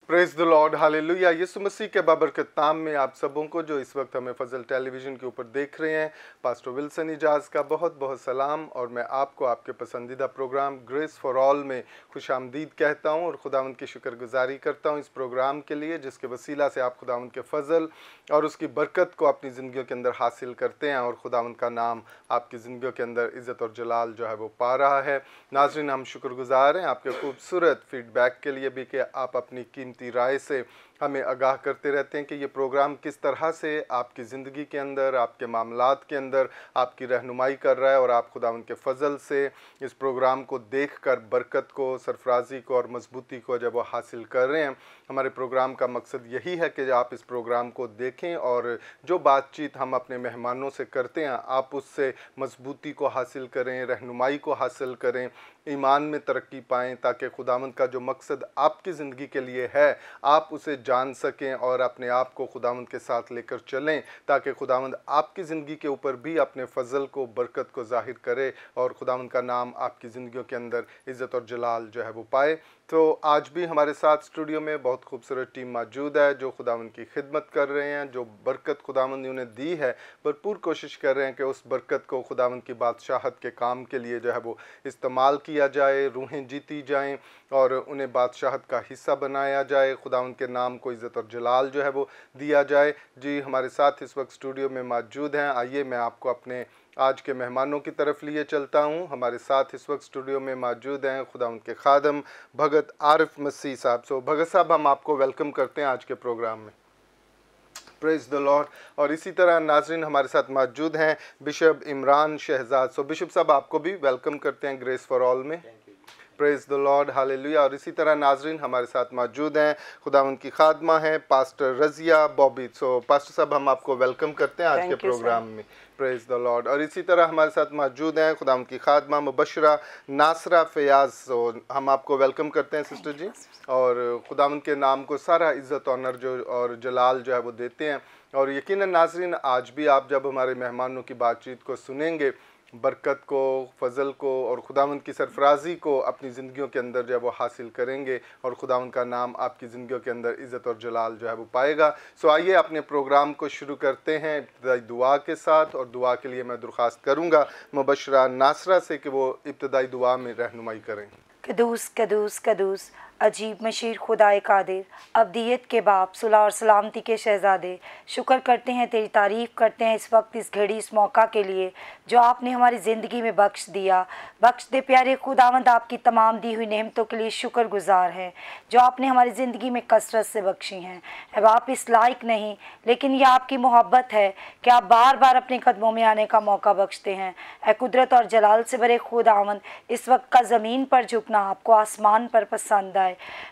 Praise the lord, hallelujah. Yeshu Masih के बाबरकत नाम में आप सबों को जो इस वक्त हमें फजल टेलीविज़न के ऊपर देख रहे हैं, पास्टर विल्सन इजाज़ का बहुत बहुत सलाम। और मैं आपको आपके पसंदीदा प्रोग्राम ग्रेस फॉर ऑल में खुशामदीद कहता हूं और खुदावंद की शुक्रगुजारी करता हूं इस प्रोग्राम के लिए, जिसके वसीला से आप खुदावंद के फजल और उसकी बरकत को अपनी ज़िंदगियों के अंदर हासिल करते हैं और खुदावंद का नाम आपकी ज़िंदगियों के अंदर इज़्ज़त और जलाल जो है वो पा रहा है। नाज़रीन, हम शुक्रगुजार हैं आपके खूबसूरत फीडबैक के लिए भी कि आप अपनी कीमती राय से हमें आगाह करते रहते हैं कि ये प्रोग्राम किस तरह से आपकी ज़िंदगी के अंदर, आपके मामलात के अंदर आपकी रहनुमाई कर रहा है। और आप खुदावंद के फजल से इस प्रोग्राम को देखकर बरकत को, सरफराजी को और मजबूती को जब वो हासिल कर रहे हैं। हमारे प्रोग्राम का मकसद यही है कि आप इस प्रोग्राम को देखें और जो बातचीत हम अपने मेहमानों से करते हैं आप उससे मजबूती को हासिल करें, रहनुमाई को हासिल करें, ईमान में तरक्की पाएँ, ताकि खुदावंद का जो मकसद आपकी ज़िंदगी के लिए है आप उसे जान सकें और अपने आप को खुदावंद के साथ लेकर चलें, ताकि खुदावंद आपकी ज़िंदगी के ऊपर भी अपने फजल को, बरकत को ज़ाहिर करे और खुदावंद का नाम आपकी ज़िंदगियों के अंदर इज़्ज़त और जलाल जो है वो पाए। तो आज भी हमारे साथ स्टूडियो में बहुत खूबसूरत टीम मौजूद है जो खुदावंद की खिदमत कर रहे हैं, जो बरकत खुदावंद ने उन्हें दी है, भरपूर कोशिश कर रहे हैं कि उस बरकत को खुदावंद की बादशाहत के काम के लिए जो है वो इस्तेमाल किया जाए, रूहें जीती जाएं और उन्हें बादशाहत का हिस्सा बनाया जाए, खुदावंद के नाम को इज़्ज़त और जलाल जो है वो दिया जाए। जी, हमारे साथ इस वक्त स्टूडियो में मौजूद हैं। आइए मैं आपको अपने आज के मेहमानों की तरफ लिए चलता हूं। हमारे साथ इस वक्त स्टूडियो में मौजूद हैं खुदावंद के खादम भगत आरिफ मसीह साहब। सो भगत साहब, हम आपको वेलकम करते हैं आज के प्रोग्राम में। Praise the lord. और इसी तरह नाजरीन हमारे साथ मौजूद हैं bishop Imran Shahzad. So bishop साहब, आपको भी वेलकम करते हैं ग्रेस फॉर ऑल में। Praise the lord, hallelujah. और इसी तरह नाजरीन हमारे साथ मौजूद हैं खुदावंद की खादमा हैं पास्टर रज़िया बॉबी। सो पास्टर साहब, हम आपको वेलकम करते हैं आज के प्रोग्राम में। Praise the lord. और इसी तरह हमारे साथ मौजूद हैं खुदावंद की खादमा मुबशरा नासरा फयाज। सो हम आपको वेलकम करते हैं सिस्टर जी, और खुदावंद के नाम को सारा इज़्ज़त ऑनर जो और जलाल जो है वो देते हैं। और यकीनन नाजरीन, आज भी आप जब हमारे मेहमानों की बातचीत को सुनेंगे, बरकत को, फजल को और खुदावंद की सरफराजी को अपनी ज़िंदगियों के अंदर जो है वो हासिल करेंगे और खुदावंद का नाम आपकी ज़िंदगियों के अंदर इज़्ज़त और जलाल जो है वो पाएगा। सो आइए अपने प्रोग्राम को शुरू करते हैं इब्तदाई दुआ के साथ। और दुआ के लिए मैं दरख्वास्त करूँगा मुबशरा नासरा से कि वो इब्तदाई दुआ में रहनुमाई करें। कदूस कदूस कदूस अजीब मशीर खुदाए कादिर, अब्दियत के बाप, सुलह और सलामती के शहज़ादे, शुक्र करते हैं, तेरी तारीफ़ करते हैं इस वक्त, इस घड़ी, इस मौका के लिए जो आपने हमारी ज़िंदगी में बख्श दिया। बख्श दे प्यारे खुदावंद, आपकी तमाम दी हुई नेमतों के लिए शुक्रगुजार हैं जो आपने हमारी ज़िंदगी में कसरत से बख्शी हैं। अब आप इस लायक नहीं, लेकिन यह आपकी मोहब्बत है कि आप बार बार अपने कदमों में आने का मौका बख्शते हैं। ए कुदरत और जलाल से भरे खुदावंद, इस वक्त का ज़मीन पर झुकना आपको आसमान पर पसंद आए।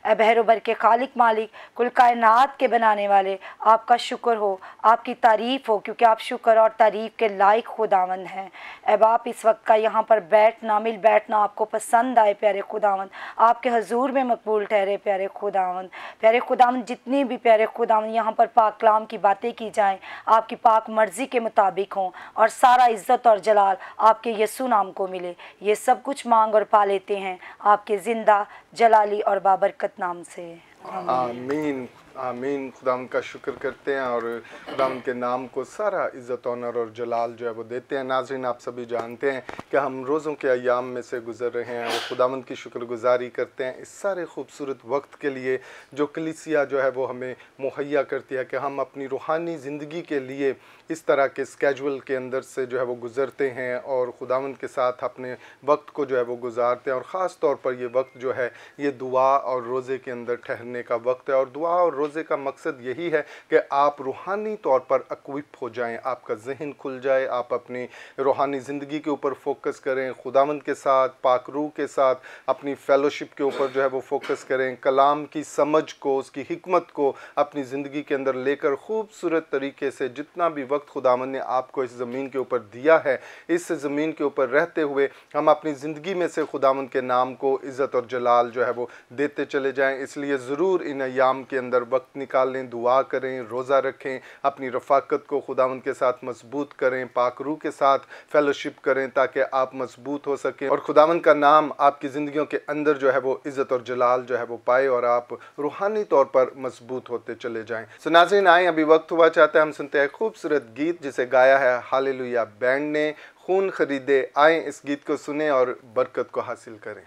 बहरोबर के खालिक मालिक, कुल कायनात के बनाने वाले, आपका शुक्र हो, आपकी तारीफ़ हो, क्योंकि आप शुक्र और तारीफ़ के लायक खुदावंद हैं। अब आप इस वक्त का यहाँ पर बैठना, मिल बैठना आपको पसंद आए प्यारे खुदावंद, आपके हजूर में मकबूल ठहरे प्यारे खुदावंद। प्यारे खुदावंद, जितनी भी प्यारे खुदावंद यहाँ पर पाक कलाम की बातें की जाएँ आपकी पाक मर्ज़ी के मुताबिक हों और सारा इज़्ज़त और जलाल आपके यीशु नाम को मिले। ये सब कुछ मांग और पा लेते हैं आपके ज़िंदा जलाली और बाबरकत नाम से, आमीन आमीन। खुदावंद का शुक्र करते हैं और खुदावंद के नाम को सारा इज़्ज़त ऑनर और जलाल जो है वो देते हैं। नाज़रीन, आप सभी जानते हैं कि हम रोज़ों के अयाम में से गुज़र रहे हैं और खुदावंद की शुक्रगुजारी करते हैं इस सारे खूबसूरत वक्त के लिए जो कलीसिया जो है वो हमें मुहैया करती है कि हम अपनी रूहानी ज़िंदगी के लिए इस तरह के स्केजुअल के अंदर से जो है वो गुज़रते हैं और खुदावंद के साथ अपने वक्त को जो है वो गुजारते हैं। और ख़ास तौर पर ये वक्त जो है ये दुआ और रोज़े के अंदर ठहरने का वक्त है। और दुआ और रोज़े का मकसद यही है कि आप रूहानी तौर पर इक्विप हो जाएं, आपका जहन खुल जाए, आप अपनी रूहानी ज़िंदगी के ऊपर फोकस करें, खुदावंद के साथ, पाक रूह के साथ अपनी फेलोशिप के ऊपर जो है वो फोकस करें, कलाम की समझ को, उसकी हिकमत को अपनी ज़िंदगी के अंदर लेकर खूबसूरत तरीके से जितना भी वक्त खुदावंद ने आपको इस ज़मीन के ऊपर दिया है, इस ज़मीन के ऊपर रहते हुए हम अपनी ज़िंदगी में से खुदावंद के नाम को इज़्ज़त और जलाल जो है वो देते चले जाएँ। इसलिए ज़रूर इन अयाम के अंदर वक्त निकालें, दुआ करें, रोज़ा रखें, अपनी रफ़ाकत को खुदावंद के साथ मजबूत करें, पाक रूह के साथ फेलोशिप करें ताकि आप मजबूत हो सकें और खुदावंद का नाम आपकी ज़िंदगियों के अंदर जो है वो इज़्ज़त और जलाल जो है वो पाए और आप रूहानी तौर पर मजबूत होते चले जाएं। सो नाज़रीन, आए अभी वक्त हुआ चाहता है हम सुनते हैं खूबसूरत गीत जिसे गाया है हालेलुया बैंड ने, खून खरीदे। आए इस गीत को सुने और बरकत को हासिल करें।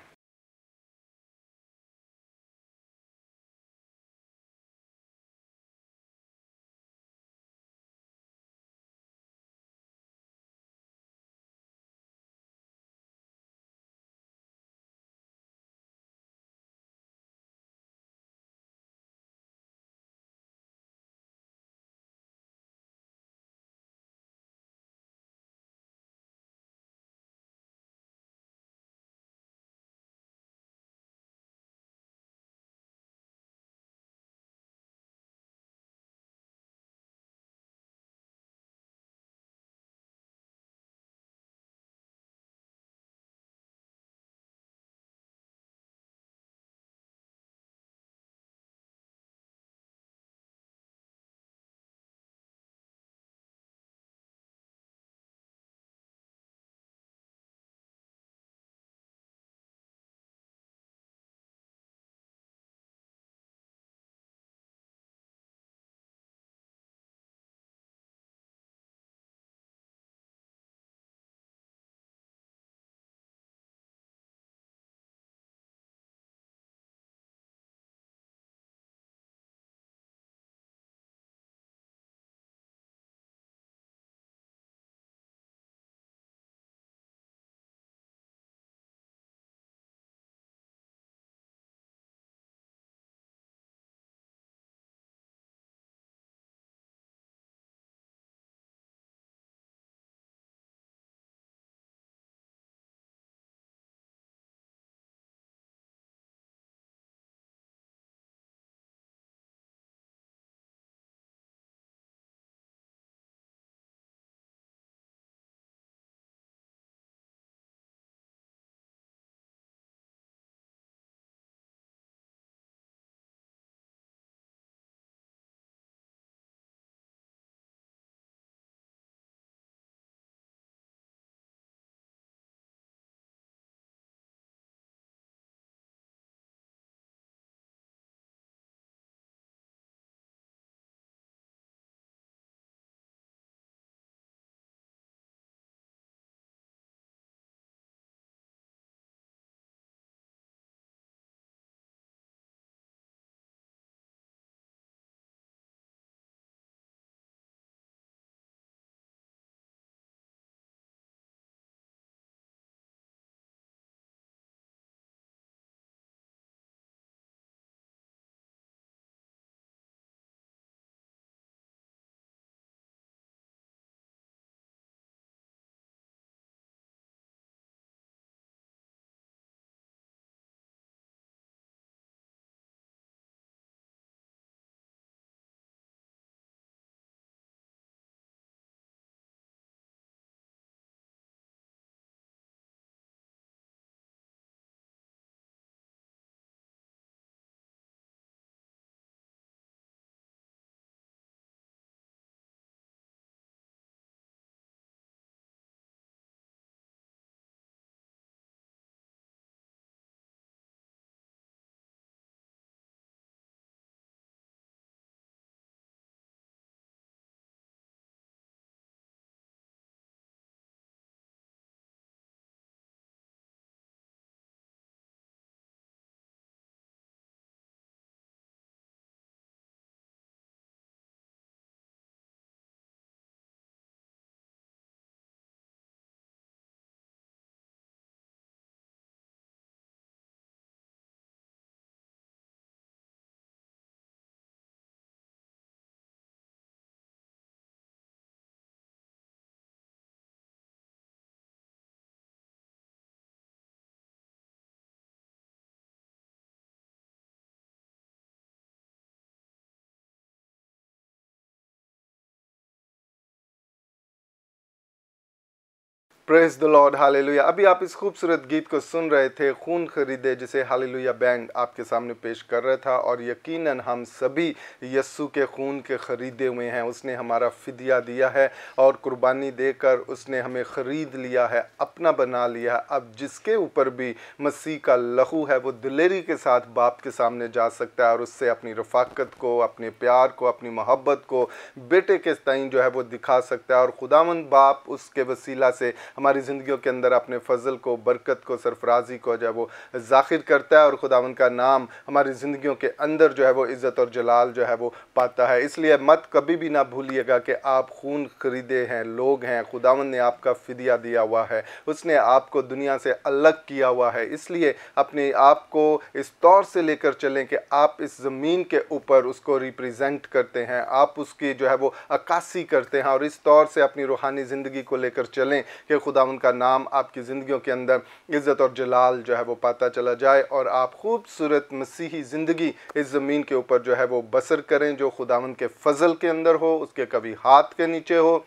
Praise the lord, hallelujah. अभी आप इस खूबसूरत गीत को सुन रहे थे, खून खरीदे, जिसे हालेलुया बैंड आपके सामने पेश कर रहा था। और यकीनन हम सभी यस्सु के खून के खरीदे हुए हैं। उसने हमारा फिदिया दिया है और कुर्बानी देकर उसने हमें ख़रीद लिया है, अपना बना लिया है। अब जिसके ऊपर भी मसीह का लहू है वो दिलेरी के साथ बाप के सामने जा सकता है और उससे अपनी रफ़ाकत को, अपने प्यार को, अपनी मोहब्बत को बेटे के ताईं जो है वो दिखा सकता है। और खुदावंद बाप उसके वसीला से हमारी ज़िंदगियों के अंदर अपने फ़ज़ल को, बरकत को, सरफराजी को जो है वो ज़ाहिर करता है और खुदावंद का नाम हमारी ज़िंदगियों के अंदर जो है वो इज़्ज़त और जलाल जो है वो पाता है। इसलिए मत कभी भी ना भूलिएगा कि आप खून खरीदे हैं, लोग हैं। खुदावंद ने आपका फ़िदिया दिया हुआ है, उसने आपको दुनिया से अलग किया हुआ है। इसलिए अपने आप को इस तौर से लेकर चलें कि आप इस ज़मीन के ऊपर उसको रिप्रेजेंट करते हैं, आप उसकी जो है वो अक्कासी करते हैं। और इस तौर से अपनी रूहानी ज़िंदगी को लेकर चलें कि खुदावंद का नाम आपकी ज़िंदगियों के अंदर इज़्ज़त और जलाल जो है वो पाता चला जाए और आप खूबसूरत मसीही ज़िंदगी इस ज़मीन के ऊपर जो है वो बसर करें, जो खुदावंद के फ़ज़ल के अंदर हो, उसके कभी हाथ के नीचे हो,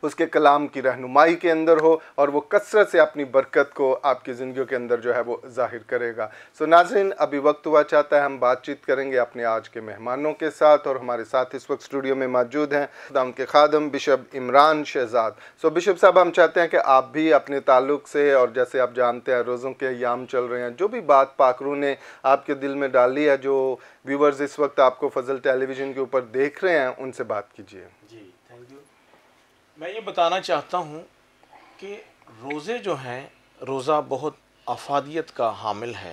उसके कलाम की रहनुमाई के अंदर हो, और वो कसरत से अपनी बरकत को आपकी ज़िंदगियों के अंदर जो है वो ज़ाहिर करेगा। सो नाज़रीन, अभी वक्त हुआ चाहता है हम बातचीत करेंगे अपने आज के मेहमानों के साथ, और हमारे साथ इस वक्त स्टूडियो में मौजूद हैं खुदाम के खादम bishop Imran Shahzad. So bishop साहब, हम चाहते हैं कि आप भी अपने ताल्लुक़ से, और जैसे आप जानते हैं रोज़ों के अय्याम चल रहे हैं, जो भी बात पाकरू ने आपके दिल में डाली है, जो व्यूवर्स इस वक्त आपको फजल टेलीविज़न के ऊपर देख रहे हैं, उनसे बात कीजिए। जी, थैंक यू। मैं ये बताना चाहता हूँ कि रोज़े जो हैं, रोज़ा बहुत अफादियत का हामिल है।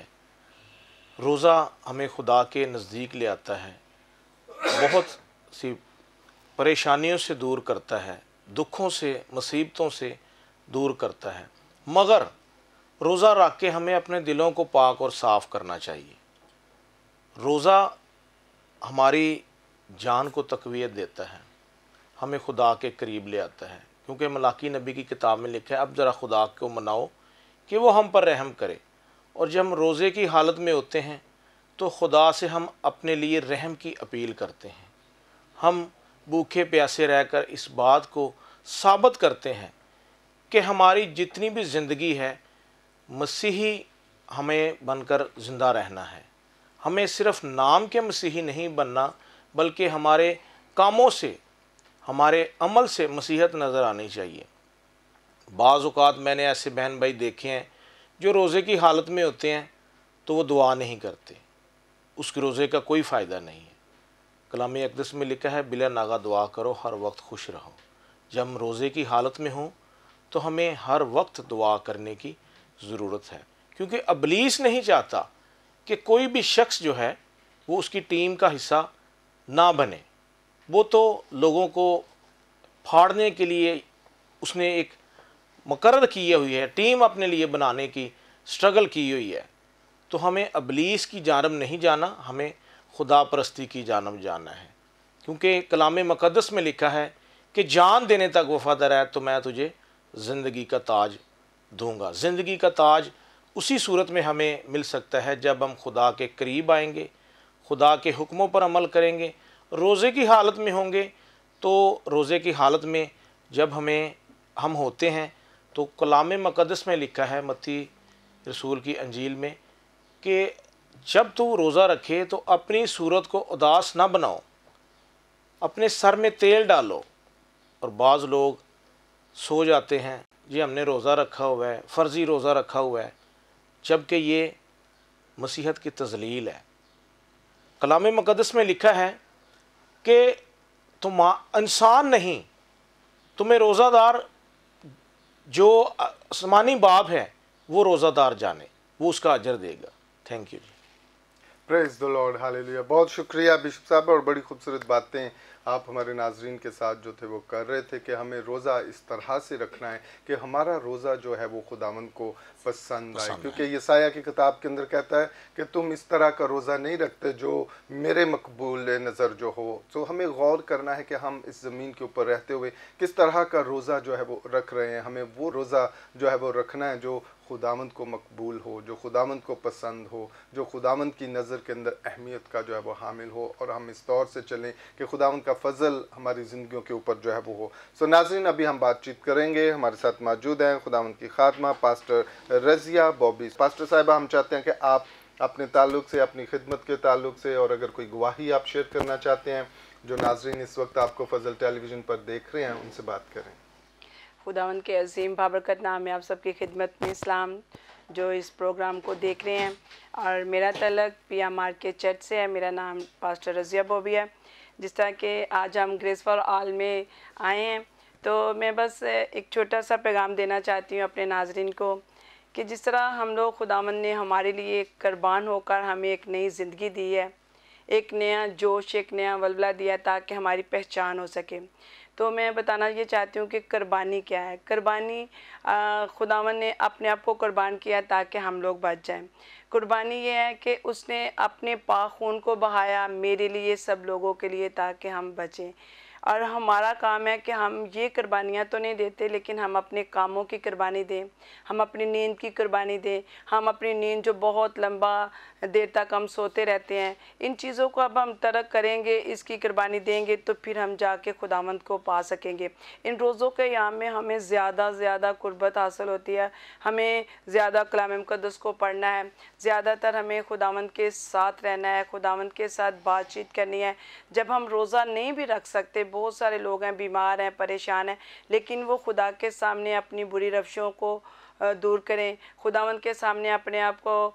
रोज़ा हमें खुदा के नज़दीक ले आता है, बहुत सी परेशानियों से दूर करता है, दुखों से, मुसीबतों से दूर करता है। मगर रोज़ा रख के हमें अपने दिलों को पाक और साफ़ करना चाहिए। रोज़ा हमारी जान को तक़वियत देता है, हमें खुदा के करीब ले आता है, क्योंकि मलाकी नबी की किताब में लिखा है, अब ज़रा खुदा को मनाओ कि वो हम पर रहम करे। और जब हम रोज़े की हालत में होते हैं तो खुदा से हम अपने लिए रहम की अपील करते हैं। हम भूखे प्यासे रहकर इस बात को साबित करते हैं कि हमारी जितनी भी ज़िंदगी है, मसीही हमें बनकर ज़िंदा रहना है। हमें सिर्फ़ नाम के मसीही नहीं बनना, बल्कि हमारे कामों से, हमारे अमल से मसीहत नज़र आनी चाहिए। बाज़ औक़ात मैंने ऐसे बहन भाई देखे हैं जो रोज़े की हालत में होते हैं तो वो दुआ नहीं करते, उसके रोज़े का कोई फ़ायदा नहीं है। कलाम अक़दस में लिखा है, बिला नागा दुआ करो, हर वक्त खुश रहो। जब हम रोज़े की हालत में हों तो हमें हर वक्त दुआ करने की ज़रूरत है, क्योंकि इब्लीस नहीं चाहता कि कोई भी शख्स जो है वो उसकी टीम का हिस्सा ना बने। वो तो लोगों को फाड़ने के लिए उसने एक मुकर्रर की हुई है, टीम अपने लिए बनाने की स्ट्रगल की हुई है। तो हमें इब्लीस की जानब नहीं जाना, हमें खुदा परस्ती की जानब जाना है, क्योंकि कलाम मुक़द्दस में लिखा है कि जान देने तक वफ़ादार है तो मैं तुझे ज़िंदगी का ताज दूंगा। ज़िंदगी का ताज उसी सूरत में हमें मिल सकता है जब हम खुदा के करीब आएंगे, खुदा के हुक्मों पर अमल करेंगे। रोज़े की हालत में होंगे तो रोज़े की हालत में जब हम होते हैं तो कलाम मुक़द्दस में लिखा है, मत्ती रसूल की अंजील में, कि जब तू रोज़ा रखे तो अपनी सूरत को उदास ना बनाओ, अपने सर में तेल डालो। और बाज़ लोग सो जाते हैं, जी हमने रोज़ा रखा हुआ है, फ़र्ज़ी रोज़ा रखा हुआ है, जबकि ये मसीहत की तज़लील है। कलाम मुक़द्दस में लिखा है कि तुम इंसान नहीं, तुम्हें रोज़ादार जो आसमानी बाप है वो रोज़ादार जाने, वो उसका अजर देगा। थैंक यू जी। Praise the lord, hallelujah. बहुत शुक्रिया बिशप साहब, और बड़ी खूबसूरत बातें आप हमारे नाजरीन के साथ जो थे वो कर रहे थे कि हमें रोज़ा इस तरह से रखना है कि हमारा रोज़ा जो है वो खुदावंद को पसंद आए, क्योंकि यसाया की किताब के अंदर कहता है कि तुम इस तरह का रोज़ा नहीं रखते जो मेरे मकबूल नज़र जो हो। तो हमें गौर करना है कि हम इस ज़मीन के ऊपर रहते हुए किस तरह का रोज़ा जो है वो रख रहे हैं। हमें वो रोज़ा जो है वो रखना है जो खुदावंद को मकबूल हो, जो खुदावंद को पसंद हो, जो खुदावंद की नज़र के अंदर अहमियत का जो है वो हामिल हो, और हम इस तौर से चलें कि खुदावंद का फ़ज़ल हमारी ज़िंदगियों के ऊपर जो है वो हो। सो नाज़रीन, अभी हम बातचीत करेंगे। हमारे साथ मौजूद हैं खुदावंद की खादमा पास्टर रज़िया बॉबी। पास्टर साहिबा, हम चाहते हैं कि आप अपने ताल्लुक़ से, अपनी खिदमत के ताल्लुक़ से, और अगर कोई गवाही आप शेयर करना चाहते हैं, जो नाज़रीन इस वक्त आपको फ़ज़ल टेलीविज़न पर देख रहे हैं, उनसे बात करें। खुदावंद के अजीम बाबरकत नाम में आप सबकी खिदमत में इस्लाम, जो इस प्रोग्राम को देख रहे हैं। और मेरा तलक पिया मार्केट चर्च से है। मेरा नाम पास्टर रज़िया बॉबी है। जिस तरह के आज हम ग्रेस फॉर ऑल में आए हैं, तो मैं बस एक छोटा सा पैगाम देना चाहती हूँ अपने नाजरीन को, कि जिस तरह हम लोग खुदावंद ने हमारे लिए कुर्बान होकर हमें एक नई ज़िंदगी दी है, एक नया जोश, एक नया वल्वला दिया ताकि हमारी पहचान हो सके। तो मैं बताना ये चाहती हूँ कि कुर्बानी क्या है। कुर्बानी, खुदावंद ने अपने आप को कुर्बान किया ताकि हम लोग बच जाएं। कुर्बानी ये है कि उसने अपने पाक खून को बहाया मेरे लिए, सब लोगों के लिए, ताकि हम बचें। और हमारा काम है कि हम ये कुर्बानियाँ तो नहीं देते, लेकिन हम अपने कामों की कुर्बानी दें, हम अपनी नींद की कुर्बानी दें। हम अपनी नींद जो बहुत लंबा देर तक हम सोते रहते हैं, इन चीज़ों को अब हम तर्क करेंगे, इसकी कुर्बानी देंगे, तो फिर हम जाके खुदावंद को पा सकेंगे। इन रोज़ों के याम में हमें ज़्यादा कुर्बत हासिल होती है। हमें ज़्यादा कलाम मुक़द्दस को पढ़ना है, ज़्यादातर हमें खुदावंद के साथ रहना है, खुदावंद के साथ बातचीत करनी है। जब हम रोज़ा नहीं भी रख सकते, बहुत सारे लोग हैं, बीमार हैं, परेशान हैं, लेकिन वो खुदा के सामने अपनी बुरी रविशों को दूर करें, खुदावंद के सामने अपने आप को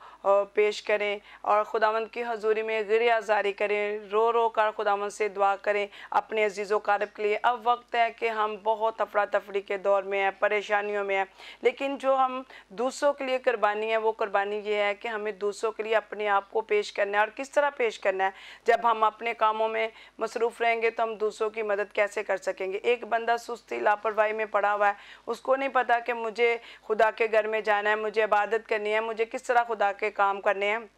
पेश करें और खुदावंद की हजूरी में गिरिया आज़ारी करें, रो रो कर खुदावंद से दुआ करें अपने अजीज़ो कारब के लिए। अब वक्त है कि हम बहुत अफरा तफरी के दौर में हैं, परेशानियों में हैं, लेकिन जो हम दूसरों के लिए कुर्बानी है, वो कुर्बानी ये है कि हमें दूसरों के लिए अपने आप को पेश करना है। और किस तरह पेश करना है? जब हम अपने कामों में मसरूफ़ रहेंगे तो हम दूसरों की मदद कैसे कर सकेंगे? एक बंदा सुस्ती लापरवाही में पड़ा हुआ है, उसको नहीं पता कि मुझे खुदा के घर में जाना है, मुझे इबादत करनी है, मुझे किस तरह खुदा के काम करने हैं।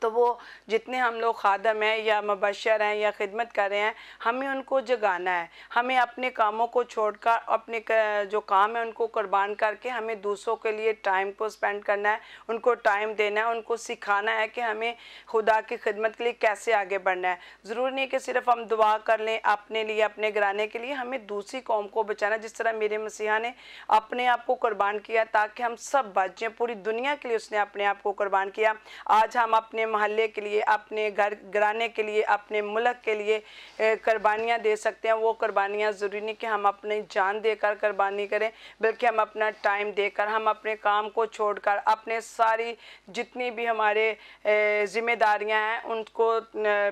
तो वो जितने हम लोग खादम हैं या मुबश्शिर हैं या खिदमत कर रहे हैं, हमें उनको जगाना है। हमें अपने कामों को छोड़कर अपने जो काम है उनको कुर्बान करके हमें दूसरों के लिए टाइम को स्पेंड करना है, उनको टाइम देना है, उनको सिखाना है कि हमें खुदा की खिदमत के लिए कैसे आगे बढ़ना है। ज़रूरी नहीं कि सिर्फ हम दुआ कर लें अपने लिए, अपने घराने के लिए, हमें दूसरी कौम को बचाना। जिस तरह मेरे मसीहा ने अपने आप को कुर्बान किया ताकि हम सब बच जाएं, पूरी दुनिया के लिए उसने अपने आप को कुर्बान किया। आज हम अपने मोहल्ले के लिए, अपने घराने के लिए, अपने मुल्क के लिए कुर्बानियाँ दे सकते हैं। वो कुर्बानियाँ ज़रूरी नहीं कि हम अपनी जान देकर कुर्बानी करें, बल्कि हम अपना टाइम देकर, हम अपने काम को छोड़कर, अपने सारी जितनी भी हमारे ज़िम्मेदारियाँ हैं उनको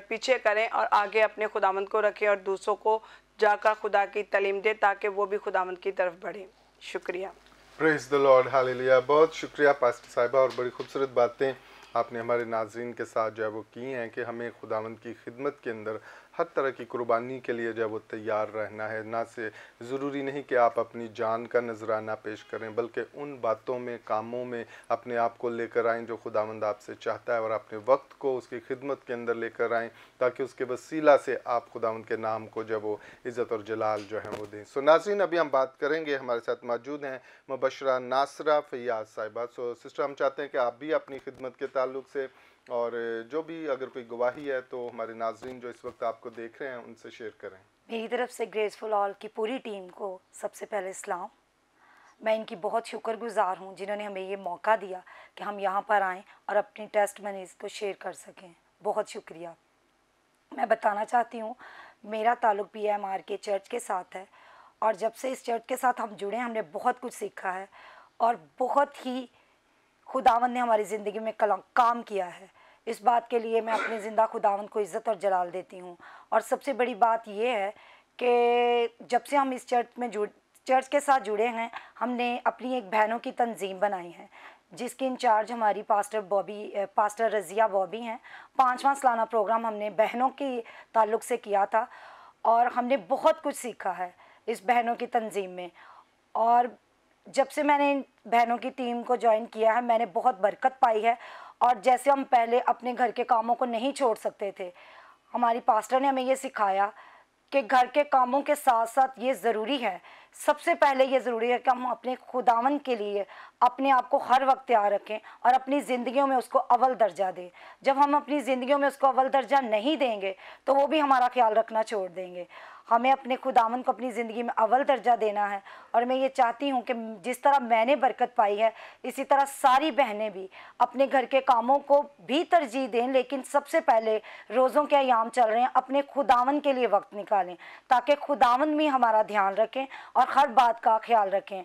पीछे करें और आगे अपने खुदावंद को रखें और दूसरों को जाकर खुदा की तालीम दें ताकि वो भी खुदावंद की तरफ बढ़ें। शुक्रिया। Praise the lord, hallelujah. बहुत शुक्रिया पास्टर साहिबा, और बड़ी खूबसूरत बातें आपने हमारे नाज़रीन के साथ जो है वो की हैं कि हमें खुदावंद की खिदमत के अंदर हर तरह की कुर्बानी के लिए जो है वो तैयार रहना है। ना से ज़रूरी नहीं कि आप अपनी जान का नजराना पेश करें, बल्कि उन बातों में, कामों में अपने आप को लेकर आएँ जो खुदावंद आपसे चाहता है, और अपने वक्त को उसकी खिदमत के अंदर लेकर आएँ ताकि उसके वसीला से आप खुदावंद के नाम को जो वो इज़्ज़त और जलाल जो है वो दें। सो नाज़रीन, अभी हम बात करेंगे, हमारे साथ मौजूद हैं मुबश्शिरा नासरा फैयाज साहिबा। सो सिस्टर, हम चाहते हैं कि आप भी अपनी खिदमत के ताल्लुक़ से और जो भी अगर कोई गवाही है तो हमारे नाज़रीन जो इस वक्त आपको देख रहे हैं उनसे शेयर करें। मेरी तरफ से ग्रेसफुल ऑल की पूरी टीम को सबसे पहले सलाम। मैं इनकी बहुत शुक्रगुजार हूँ जिन्होंने हमें ये मौका दिया कि हम यहाँ पर आएँ और अपनी टेस्टमनीज़ को शेयर कर सकें। बहुत शुक्रिया। मैं बताना चाहती हूँ, मेरा ताल्लुक़ PMR के चर्च के साथ है, और जब से इस चर्च के साथ हम जुड़े हमने बहुत कुछ सीखा है और बहुत ही खुदावंद ने हमारी ज़िंदगी में काम किया है। इस बात के लिए मैं अपने ज़िंदा खुदावंद को इज़्ज़त और जलाल देती हूँ। और सबसे बड़ी बात यह है कि जब से हम इस चर्च के साथ जुड़े हैं, हमने अपनी एक बहनों की तंजीम बनाई है जिसकी इंचार्ज हमारी पास्टर रज़िया बॉबी हैं। 5वां सालाना प्रोग्राम हमने बहनों के ताल्लुक़ से किया था और हमने बहुत कुछ सीखा है इस बहनों की तंजीम में। और जब से मैंने इन बहनों की टीम को ज्वाइन किया है, मैंने बहुत बरकत पाई है। और जैसे हम पहले अपने घर के कामों को नहीं छोड़ सकते थे, हमारी पास्टर ने हमें ये सिखाया कि घर के कामों के साथ साथ ये ज़रूरी है सबसे पहले ये ज़रूरी है कि हम अपने खुदावन के लिए अपने आप को हर वक्त तैयार रखें और अपनी ज़िंदगियों में उसको अव्वल दर्जा दें। जब हम अपनी ज़िंदगियों में उसको अव्वल दर्जा नहीं देंगे तो वो भी हमारा ख्याल रखना छोड़ देंगे। हमें अपने खुदावन को अपनी ज़िंदगी में अव्वल दर्जा देना है। और मैं ये चाहती हूँ कि जिस तरह मैंने बरकत पाई है, इसी तरह सारी बहनें भी अपने घर के कामों को भी तरजीह दें, लेकिन सबसे पहले रोज़ों के अयाम चल रहे हैं, अपने खुदावन के लिए वक्त निकालें ताकि खुदावन भी हमारा ध्यान रखें और हर बात का ख्याल रखें।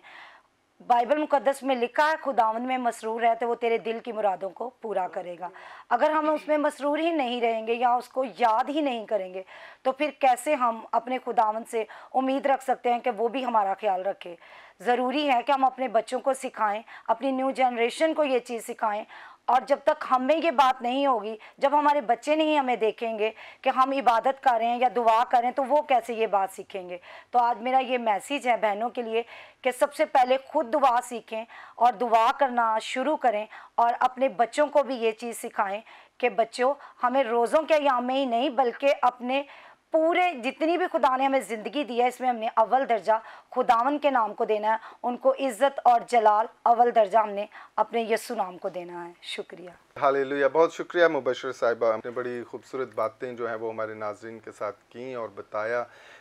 बाइबल मुकद्दस में लिखा है, खुदावन में मसरूर है तो वो तेरे दिल की मुरादों को पूरा करेगा। अगर हम उसमें मसरूर ही नहीं रहेंगे या उसको याद ही नहीं करेंगे तो फिर कैसे हम अपने खुदावन से उम्मीद रख सकते हैं कि वो भी हमारा ख्याल रखे। ज़रूरी है कि हम अपने बच्चों को सिखाएं, अपनी न्यू जनरेशन को ये चीज़ सिखाएं। और जब तक हमें ये बात नहीं होगी, जब हमारे बच्चे नहीं हमें देखेंगे कि हम इबादत कर रहे हैं या दुआ करें, तो वो कैसे ये बात सीखेंगे। तो आज मेरा ये मैसेज है बहनों के लिए कि सबसे पहले खुद दुआ सीखें और दुआ करना शुरू करें और अपने बच्चों को भी ये चीज़ सिखाएं कि बच्चों, हमें रोज़ों के अयाम में ही नहीं बल्कि अपने पूरे जितनी भी खुदा ने हमें ज़िंदगी दी है, इसमें हमने अव्वल दर्जा खुदावन के नाम को देना है। उनको इज़्ज़त और जलाल अव्वल दर्जा हमने अपने यीशु नाम को देना है। शुक्रिया। हालेलुया, बहुत शुक्रिया मुबशर साहिबा। आपने बड़ी खूबसूरत बातें जो हैं वो हमारे नाज़रीन के साथ की और बताया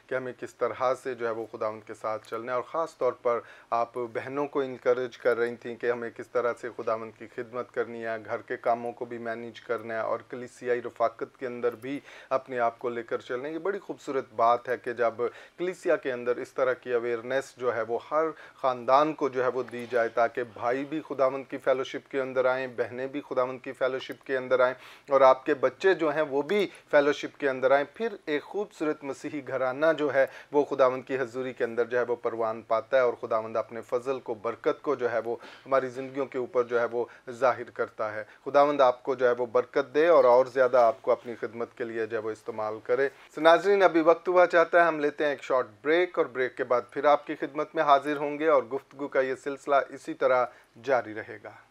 कि हमें किस तरह से जो है वो खुदावंद के साथ चलना है। और ख़ास तौर पर आप बहनों को इनकरेज कर रही थी कि हमें किस तरह से खुदावंद की खिदमत करनी है, घर के कामों को भी मैनेज करना है और कलीसियाई रफ़ाकत के अंदर भी अपने आप को लेकर चलना है। ये बड़ी खूबसूरत बात है कि जब कलीसिया के अंदर इस तरह की अवेयरनेस जो है वो हर ख़ानदान को जो है वो दी जाए ताकि भाई भी खुदावंद की फ़ेलोशिप के अंदर आएँ, बहनें भी खुदावंद की फ़ेलोशिप के अंदर आएँ और आपके बच्चे जो हैं वो भी फ़ेलोशिप के अंदर आएँ। फिर एक खूबसूरत मसीही घराना जो है वो खुदावंद की हजूरी के अंदर जो है वो परवान पाता है और खुदावंद अपने फजल को, बरकत को जो है वो हमारी ज़िंदगियों के ऊपर जो है वो जाहिर करता है। खुदावंद आपको जो है वो बरकत दे और ज़्यादा आपको अपनी खिदमत के लिए जो है वो इस्तेमाल करे। सो नाज़रीन, अभी वक्त हुआ चाहता है हम लेते हैं एक शॉर्ट ब्रेक और ब्रेक के बाद फिर आपकी खिदमत में हाजिर होंगे और गुफ्तगू का ये सिलसिला इसी तरह जारी रहेगा।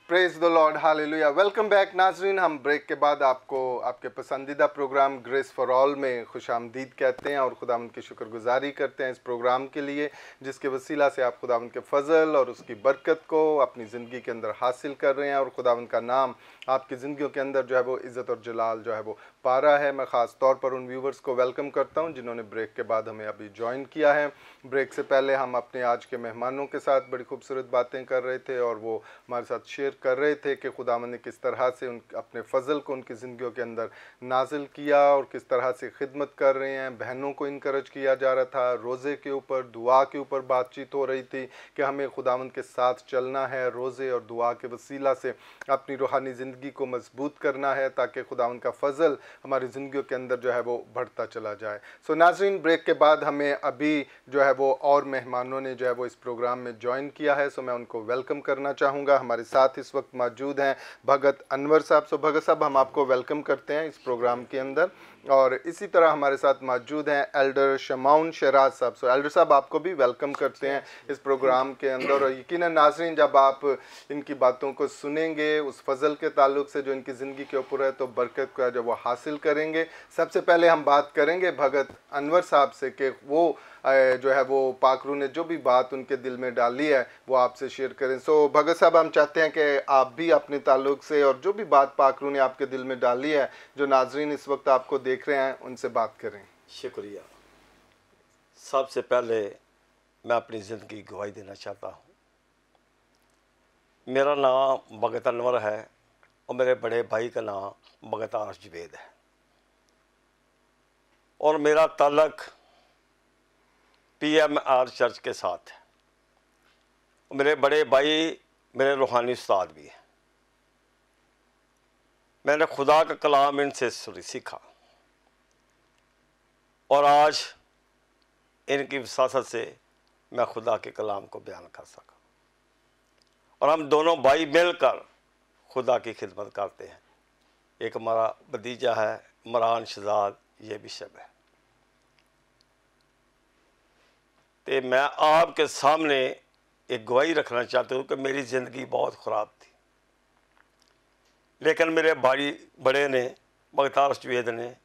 Praise the lord, hallelujah. Welcome back नाजरीन। हम ब्रेक के बाद आपको आपके पसंदीदा प्रोग्राम ग्रेस फॉर ऑल में खुशामदीद कहते हैं और खुदावंद की शुक्रगुजारी करते हैं इस प्रोग्राम के लिए जिसके वसीला से आप खुदावंद के फजल और उसकी बरकत को अपनी ज़िंदगी के अंदर हासिल कर रहे हैं और खुदावंद का नाम आपकी ज़िंदगियों के अंदर जो है वो इज़्ज़त और जलाल जो है वो पा रहा है। मैं ख़ास तौर पर उन व्यूवर्स को वेलकम करता हूं जिन्होंने ब्रेक के बाद हमें अभी ज्वाइन किया है। ब्रेक से पहले हम अपने आज के मेहमानों के साथ बड़ी खूबसूरत बातें कर रहे थे और वो हमारे साथ शेयर कर रहे थे कि खुदावंद ने किस तरह से अपने फजल को उनकी ज़िंदगियों के अंदर नाजिल किया और किस तरह से खिदमत कर रहे हैं। बहनों को इनकरेज किया जा रहा था, रोज़े के ऊपर, दुआ के ऊपर बातचीत हो रही थी कि हमें खुदावंद के साथ चलना है, रोज़े और दुआ के वसीला से अपनी रूहानी ज़िंदगी को मजबूत करना है ताकि खुदावंद का फजल हमारी ज़िंदगियों के अंदर जो है वो बढ़ता चला जाए। सो नाज़रीन, ब्रेक के बाद हमें अभी जो है वो और मेहमानों ने जो है वो इस प्रोग्राम में ज्वाइन किया है। सो मैं उनको वेलकम करना चाहूँगा। हमारे साथ इस वक्त मौजूद हैं भगत अनवर साहब। सो भगत साहब, हम आपको वेलकम करते हैं इस प्रोग्राम के अंदर। और इसी तरह हमारे साथ मौजूद हैं एल्डर शमाउन शराज साहब। सो एल्डर साहब, आपको भी वेलकम करते हैं इस प्रोग्राम के अंदर। और यकीनन नाज़रीन, जब आप इनकी बातों को सुनेंगे उस फजल के ताल्लुक से जो इनकी ज़िंदगी के ऊपर है तो बरकत को जब वो हासिल करेंगे। सबसे पहले हम बात करेंगे भगत अनवर साहब से कि वो जो है वो पाकरू ने जो भी बात उनके दिल में डाली है वो आपसे शेयर करें। सो भगत साहब, हम चाहते हैं कि आप भी अपने ताल्लुक से और जो भी बात पाकरू ने आपके दिल में डाली है, जो नाजरीन इस वक्त आपको देख रहे हैं, उनसे बात करें। शुक्रिया। सबसे पहले मैं अपनी ज़िंदगी गवाही देना चाहता हूँ। मेरा नाम भगत अनवर है और मेरे बड़े भाई का नाम भगत आरश जुबैद है और मेरा ताल्लुक PMR चर्च के साथ है। मेरे बड़े भाई मेरे रूहानी उस्ताद भी हैं। मैंने खुदा का कलाम इनसे सीखा और आज इनकी विसासत से मैं खुदा के कलाम को बयान कर सका। और हम दोनों भाई मिलकर खुदा की खिदमत करते हैं। एक हमारा भतीजा है इमरान शहजाद, ये बिशप है। तो मैं आपके सामने एक गवाही रखना चाहता हूँ कि मेरी ज़िंदगी बहुत ख़राब थी, लेकिन मेरे भाई बड़े ने बगतार जवेद ने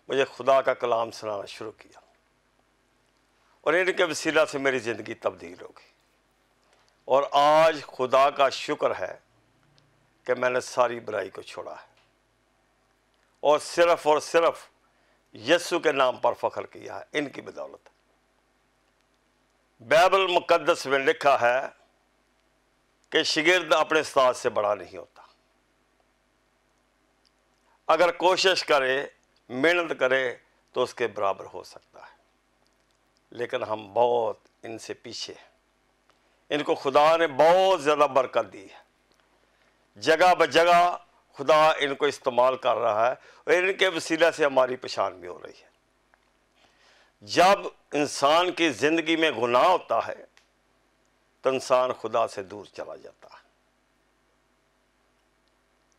मुझे खुदा का कलाम सुनाना शुरू किया और इनके वसीला से मेरी ज़िंदगी तब्दील हो गई। और आज खुदा का शुक्र है कि मैंने सारी बुराई को छोड़ा है और सिर्फ यीशु के नाम पर फ़ख्र किया है, इनकी बदौलत। बाइबल मुकद्दस में लिखा है कि शागिर्द अपने उस्ताद से बड़ा नहीं होता। अगर कोशिश करे, मेहनत करे तो उसके बराबर हो सकता है, लेकिन हम बहुत इनसे पीछे हैं। इनको खुदा ने बहुत ज़्यादा बरकत दी है, जगह ब जगह खुदा इनको इस्तेमाल कर रहा है और इनके वसीला से हमारी पहचान भी हो रही है। जब इंसान की ज़िंदगी में गुनाह होता है तो इंसान खुदा से दूर चला जाता है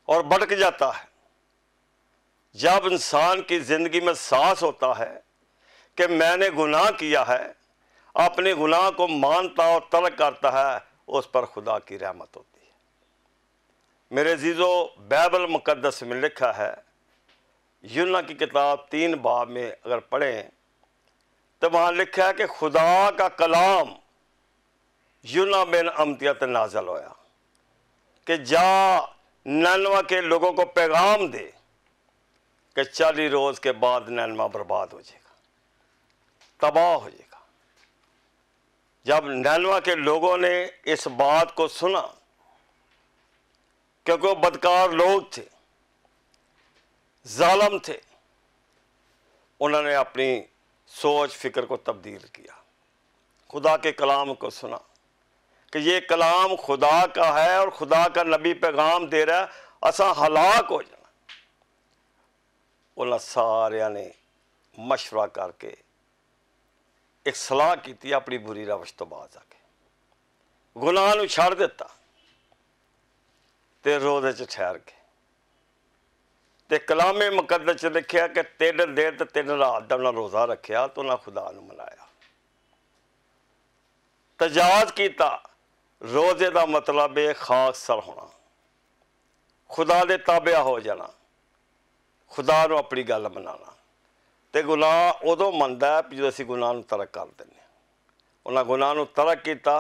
और भटक जाता है। जब इंसान की ज़िंदगी में एहसास होता है कि मैंने गुनाह किया है, अपने गुनाह को मानता और तर्क करता है, उस पर खुदा की रहमत होती है। मेरे अजीज़ों, बाइबल मुकद्दस में लिखा है, यूना की किताब 3 बाब में अगर पढ़ें तो वहाँ लिखा है कि खुदा का कलाम यूना बिन अमतिया ते नाज़िल होया कि जा नैनवा के लोगों को पैगाम दे कि 40 रोज़ के बाद नैनवा बर्बाद हो जाएगा, तबाह हो जाएगा। जब नैनवा के लोगों ने इस बात को सुना, क्योंकि वो बदकार लोग थे, जालिम थे, उन्होंने अपनी सोच फिक्र को तब्दील किया, खुदा के कलाम को सुना कि ये कलाम खुदा का है और खुदा का नबी पैगाम दे रहा है, असा हलाक हो जाना। उन्होंने सारिया ने मशवरा करके एक सलाह की थी, अपनी बुरी रवश तो बाज आके गुनाह नूं छड़ दिता ते रोज़े च ठहर गए। ते कलामे मुकद्दस च लिखिया कि 3 दिन ते 3 रात का उन्हें रोज़ा रखिया तो उन्हें खुदा नूं मनाया, तजाज किया। रोज़े का मतलब है खास सर होना, खुदा दे ताबिया हो जाना, खुदा नूं अपनी गल मनाना। तो गुनाह उदों मनदा है जो असीं गुनाह नूं तरक कर देंगे। उन्हें गुनाह नूं तरक किया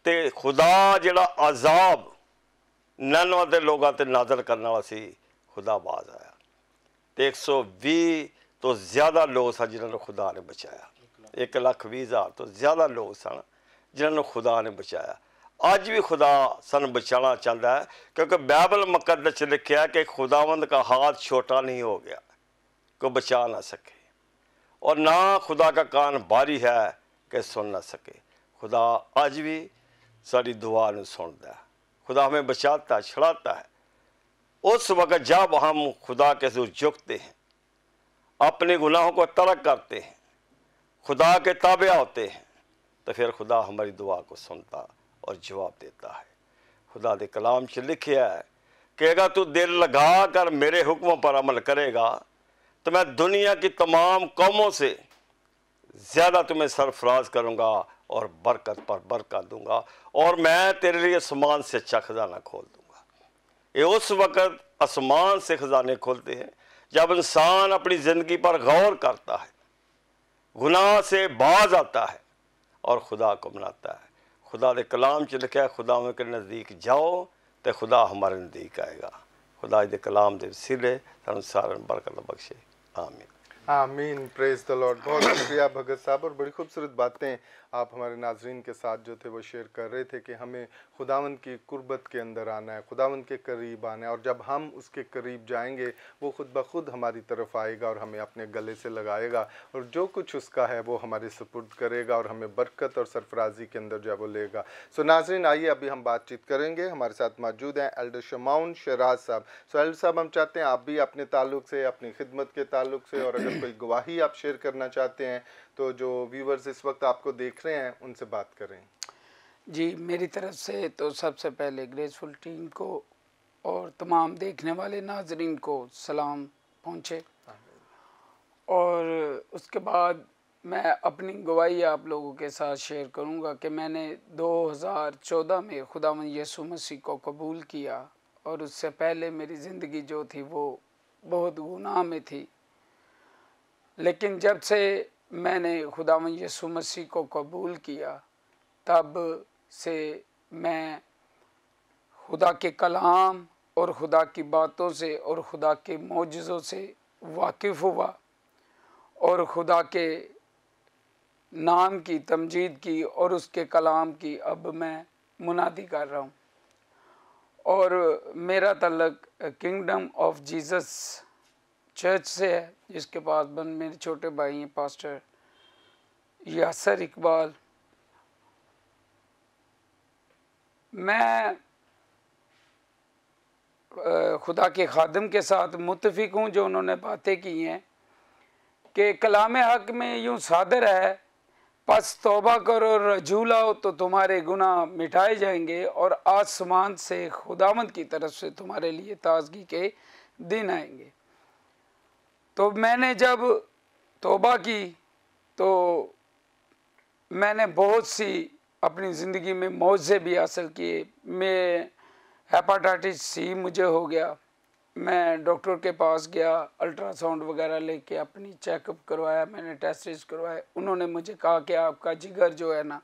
ते खुदा जिहड़ा अजाब नैनवा दे लोगों ते नाज़िल करने वाला सी, खुदा बाज आया। तो 120 तो ज़्यादा लोग सन जिन्होंने खुदा ने बचाया। 1,20,000 तो ज़्यादा लोग सन जिन्होंने खुदा ने बचाया। अज भी खुदा सन बचाना चाहता है, क्योंकि बाइबल मुकद्दस च लिखा है कि खुदावंद का हाथ छोटा नहीं हो गया को बचा ना सके, और ना खुदा का कान भारी है कि सुन ना सके। खुदा अज भी साड़ी दुआ नूं सुनता है, खुदा हमें बचाता है, छड़ाता है। उस वक़्त जब हम खुदा के हुज़ूर झुकते हैं, अपने गुनाहों को तर्क करते हैं, खुदा के ताबे होते हैं, तो फिर खुदा हमारी दुआ को सुनता और जवाब देता है। खुदा के कलाम च लिखा है कि अगर तू दिल लगा कर मेरे हुक्मों पर अमल करेगा तो मैं दुनिया की तमाम कौमों से ज़्यादा तुम्हें सरफराज करूँगा और बरकत पर बरकत दूँगा, और मैं तेरे लिए आसमान से अच्छा खजाना खोल दूँगा। ये उस वक़्त आसमान से खजाने खोलते हैं जब इंसान अपनी ज़िंदगी पर गौर करता है, गुनाह से बाज आता है और खुदा को मनाता है। खुदा के कलाम च लिखा है, खुदा के नज़दीक जाओ तो खुदा हमारे नज़दीक आएगा। खुदा के कलाम के वसीले सानूं सारिआं नूं बरकत बख्शे। आमीन आमीन। Praise the Lord. बहुत शुक्रिया भगत साहब, और बड़ी खूबसूरत बातें आप हमारे नाजरीन के साथ जो थे वो शेयर कर रहे थे कि हमें खुदावंद की कुर्बत के अंदर आना है, खुदावंद के करीब आना है, और जब हम उसके करीब जाएंगे वो खुद ब खुद हमारी तरफ आएगा और हमें अपने गले से लगाएगा, और जो कुछ उसका है वो हमारे सुपुर्द करेगा और हमें बरकत और सरफराजी के अंदर जो है वो लेगा। सो नाजरीन, आइए अभी हम बातचीत करेंगे। हमारे साथ मौजूद हैं एल्डर शमाउन शराज साहब। सो एल्डर साहब, हम चाहते हैं आप भी अपने ताल्लुक से, अपनी खिदमत के ताल्लुक से, और अगर कोई गवाही आप शेयर करना चाहते हैं तो जो व्यूवर्स इस वक्त आपको देख रहे हैं उनसे बात करें। जी, मेरी तरफ से तो सबसे पहले ग्रेसफुल टीम को और तमाम देखने वाले नाजरीन को सलाम पहुँचे, और उसके बाद मैं अपनी गवाही आप लोगों के साथ शेयर करूंगा कि मैंने 2014 में खुदावंद यीशु मसीह को कबूल किया, और उससे पहले मेरी ज़िंदगी जो थी वो बहुत गुनाह में थी। लेकिन जब से मैंने खुदावंद यीशु मसीह को कबूल किया तब से मैं खुदा के कलाम और खुदा की बातों से और खुदा के मौजज़ों से वाकिफ़ हुआ, और खुदा के नाम की तमजीद की और उसके कलाम की अब मैं मुनादी कर रहा हूँ। और मेरा तल्लक किंगडम ऑफ जीसस चर्च से है, जिसके पास मेरे छोटे भाई हैं पास्टर यासर इकबाल। मैं खुदा के खादम के साथ मुत्तफिक हूँ जो उन्होंने बातें की हैं कि कलाम हक में यूँ सादर है, पस तौबा करो रजू लाओ तो तुम्हारे गुनाह मिटाए जाएंगे और आसमान से खुदावंद की तरफ से तुम्हारे लिए ताजगी के दिन आएंगे। तो मैंने जब तौबा की तो मैंने बहुत सी अपनी ज़िंदगी में मौज़े भी हासिल किए। मैं हेपाटाइटिस सी मुझे हो गया, मैं डॉक्टर के पास गया, अल्ट्रासाउंड वगैरह लेके अपनी चेकअप करवाया, मैंने टेस्ट करवाए। उन्होंने मुझे कहा कि आपका जिगर जो है ना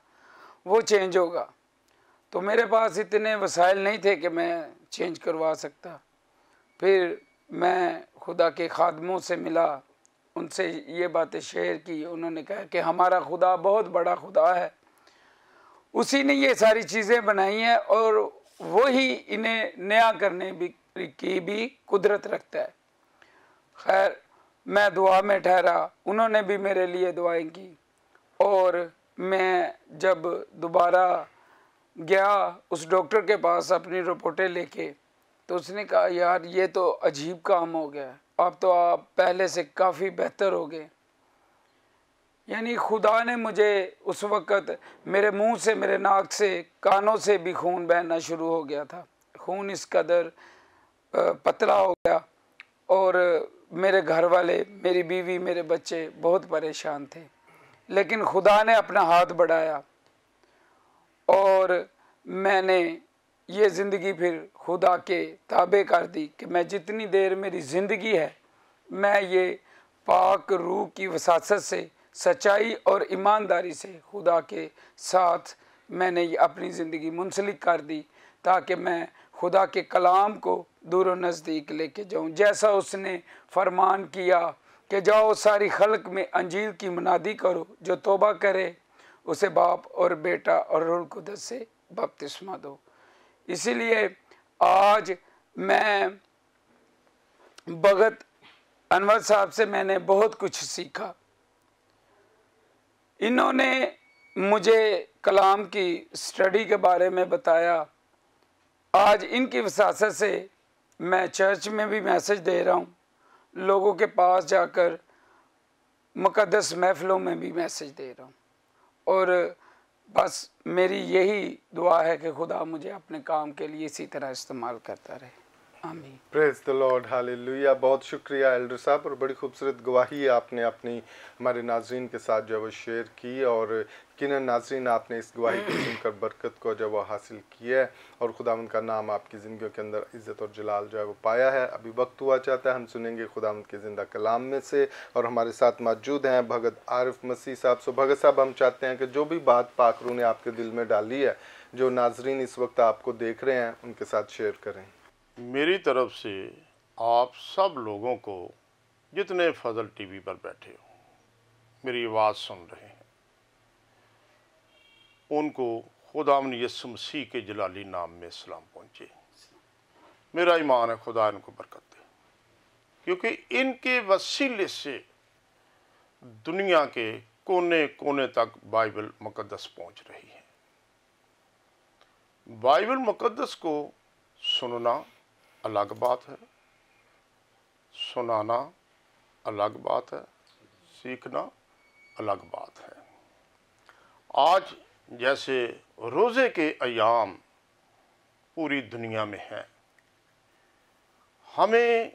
वो चेंज होगा। तो मेरे पास इतने वसाइल नहीं थे कि मैं चेंज करवा सकता। फिर मैं खुदा के खादमों से मिला, उनसे ये बातें शेयर की। उन्होंने कहा कि हमारा खुदा बहुत बड़ा खुदा है, उसी ने ये सारी चीज़ें बनाई हैं और वही इन्हें नया करने की भी कुदरत रखता है। खैर, मैं दुआ में ठहरा, उन्होंने भी मेरे लिए दुआएं की, और मैं जब दोबारा गया उस डॉक्टर के पास अपनी रिपोर्टें लेके, तो उसने कहा यार ये तो अजीब काम हो गया, अब तो आप पहले से काफ़ी बेहतर हो गए। यानी खुदा ने मुझे उस वक़्त मेरे मुंह से, मेरे नाक से, कानों से भी खून बहना शुरू हो गया था। खून इस कदर पतला हो गया, और मेरे घर वाले, मेरी बीवी, मेरे बच्चे बहुत परेशान थे। लेकिन खुदा ने अपना हाथ बढ़ाया और मैंने ये ज़िंदगी फिर खुदा के ताबे कर दी कि मैं जितनी देर मेरी ज़िंदगी है मैं ये पाक रूह की वसासत से, सच्चाई और ईमानदारी से खुदा के साथ मैंने ये अपनी ज़िंदगी मुंसलिक कर दी, ताकि मैं खुदा के कलाम को दूर व नज़दीक लेके जाऊँ। जैसा उसने फरमान किया कि जाओ सारी खल्क में अंजील की मुनादी करो, जो तौबा करे उसे बाप और बेटा और रूह कुदस से बपतिस्मा दो। इसीलिए आज मैं भगत अनवर साहब से मैंने बहुत कुछ सीखा। इन्होंने मुझे कलाम की स्टडी के बारे में बताया। आज इनकी वसासत से मैं चर्च में भी मैसेज दे रहा हूँ, लोगों के पास जाकर मुक़द्दस महफ़िलों में भी मैसेज दे रहा हूँ, और बस मेरी यही दुआ है कि खुदा मुझे अपने काम के लिए इसी तरह इस्तेमाल करता रहे। आमीन। Praise the lord, hallelujah. बहुत शुक्रिया एल्डर साहब, और बड़ी खूबसूरत गवाही आपने अपनी हमारे नाजरीन के साथ जो है वो शेयर की, और किन नाजरीन आपने इस गवाही को सुनकर बरकत को जो वो हासिल किया है, और खुदावंद का नाम आपकी ज़िंदगियों के अंदर इज़्ज़त और जलाल जो है वो पाया है। अभी वक्त हुआ चाहता है हम सुनेंगे खुदावंद के ज़िंदा कलाम में से, और हमारे साथ मौजूद हैं भगत आरिफ मसीह साहब। सो भगत साहब, हम चाहते हैं कि जो भी बात पाक रूह ने आपके दिल में डाली है, जो नाजरीन इस वक्त आपको देख रहे हैं, उनके साथ शेयर करें। मेरी तरफ से आप सब लोगों को, जितने फजल टीवी पर बैठे हो, मेरी आवाज़ सुन रहे हैं, उनको खुदावंद यीशु मसीह के जलाली नाम में सलाम पहुँचे। मेरा ईमान है खुदा इनको बरकत दे, क्योंकि इनके वसीले से दुनिया के कोने कोने तक बाइबल मुक़द्दस पहुँच रही है। बाइबल मुक़द्दस को सुनना अलग बात है, सुनाना अलग बात है, सीखना अलग बात है। आज जैसे रोज़े के अयाम पूरी दुनिया में हैं, हमें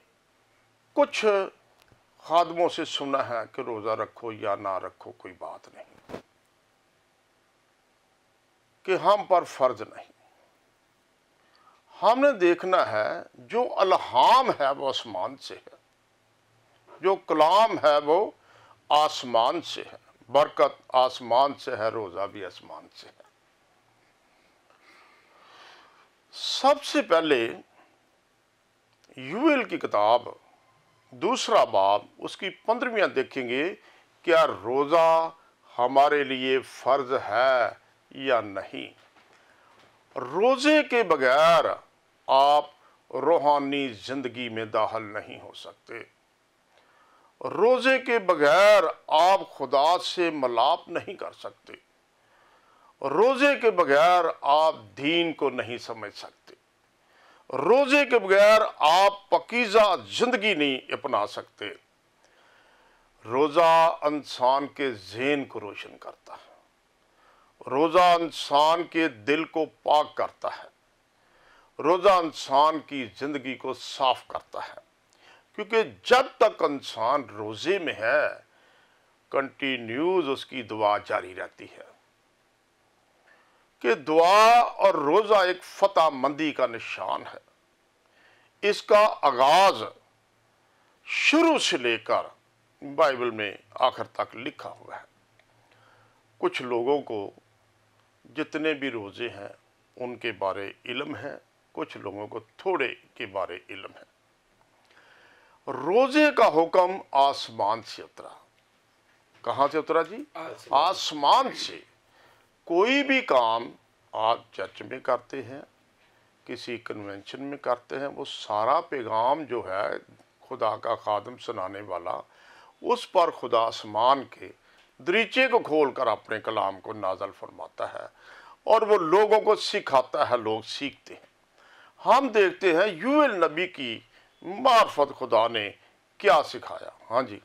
कुछ खादमों से सुना है कि रोज़ा रखो या ना रखो कोई बात नहीं, कि हम पर फर्ज नहीं। हमने देखना है जो अलहाम है वो आसमान से है, जो कलाम है वो आसमान से है, बरकत आसमान से है, रोज़ा भी आसमान से है। सबसे पहले यूएल की किताब 2 बाब उसकी 15वीं देखेंगे, क्या रोज़ा हमारे लिए फ़र्ज है या नहीं। रोज़े के बगैर आप रूहानी ज़िंदगी में दाखिल नहीं हो सकते। रोज़े के बगैर आप खुदा से मिलाप नहीं कर सकते। रोज़े के बगैर आप दीन को नहीं समझ सकते। रोज़े के बगैर आप पकीज़ा ज़िंदगी नहीं अपना सकते। रोज़ा इंसान के ज़हन को रोशन करता है, रोज़ा इंसान के दिल को पाक करता है, रोज़ा इंसान की ज़िंदगी को साफ करता है। क्योंकि जब तक इंसान रोज़े में है, कंटिन्यूज उसकी दुआ जारी रहती है। कि दुआ और रोज़ा एक फतह मंदी का निशान है। इसका आगाज़ शुरू से लेकर बाइबल में आखिर तक लिखा हुआ है। कुछ लोगों को जितने भी रोज़े हैं उनके बारे इल्म है, कुछ लोगों को थोड़े के बारे इल्म है। रोज़े का हुक्म आसमान से उतरा। कहाँ से उतरा जी? आसमान से। कोई भी काम आप चर्च में करते हैं, किसी कन्वेंशन में करते हैं, वो सारा पैगाम जो है खुदा का खादम सुनाने वाला, उस पर खुदा आसमान के दरीचे को खोलकर अपने कलाम को नाज़ल फरमाता है और वो लोगों को सिखाता है, लोग सीखते हैं। हम देखते हैं यूएल नबी की मार्फत खुदा ने क्या सिखाया। हाँ जी,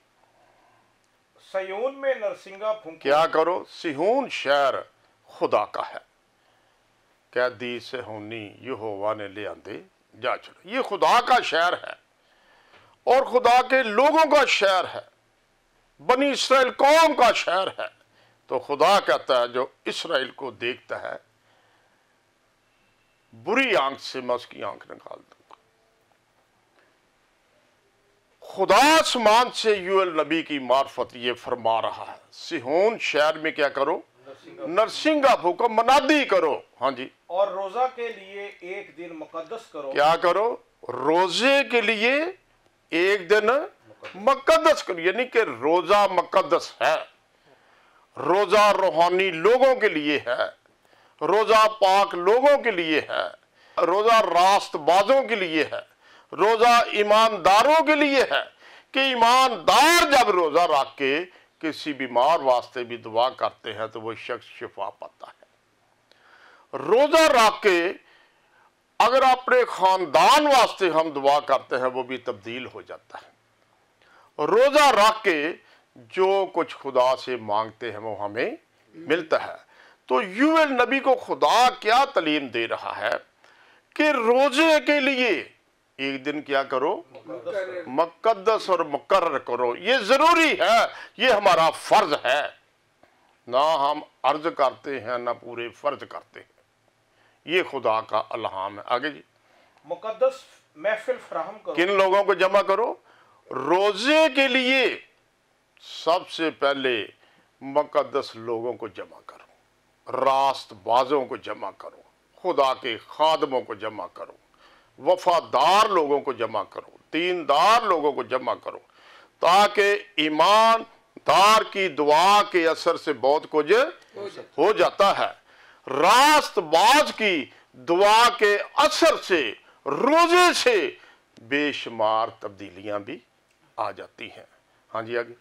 सयोन में नरसिंगा फूंको। क्या करो? सिहोन शहर खुदा का है, कैदी सिहोनी यहोवा ने ले आंदे जा चलो। ये खुदा का शहर है और खुदा के लोगों का शहर है, बनी इसराइल कौम का शहर है। तो खुदा कहता है जो इसराइल को देखता है, बुरी आंख से मैं उसकी आंख निकाल दूंगा। खुदा आसमान से यूएल नबी की मार्फत ये फरमा रहा है, सिहोन शहर में क्या करो? नरसिंगा फूको, मनादी करो। हाँ जी, और रोजा के लिए एक दिन मुकद्दस करो। क्या करो? रोजे के लिए एक दिन मुकद्दस करो, यानी कि रोजा मुकद्दस है। रोजा रूहानी लोगों के लिए है, रोजा पाक लोगों के लिए है, रोजा रास्तबाजों के लिए है, रोजा ईमानदारों के लिए है। कि ईमानदार जब रोजा रख के किसी बीमार वास्ते भी दुआ करते हैं तो वो शख्स शिफा पाता है। रोजा रख के अगर अपने खानदान वास्ते हम दुआ करते हैं वो भी तब्दील हो जाता है। रोजा रख के जो कुछ खुदा से मांगते हैं वो हमें मिलता है। तो यूएल नबी को खुदा क्या तालीम दे रहा है कि रोजे के लिए एक दिन क्या करो? मुकद्दस और मुकर्रर करो। ये जरूरी है, ये हमारा फर्ज है। ना हम अर्ज करते हैं ना पूरे फर्ज करते हैं, ये खुदा का अल्हाम है। आगे जी, मुकद्दस महफिल फराहम करो। किन लोगों को जमा करो? रोजे के लिए सबसे पहले मुकद्दस लोगों को जमा करो, रास्तबाजों को जमा करो, खुदा के खादमों को जमा करो, वफादार लोगों को जमा करो, दीनदार लोगों को जमा करो, ताकि ईमानदार की दुआ के असर से बहुत कुछ हो जाता है। रास्तबाज की दुआ के असर से, रोजे से बेशुमार तब्दीलियां भी आ जाती हैं। हाँ जी, आगे।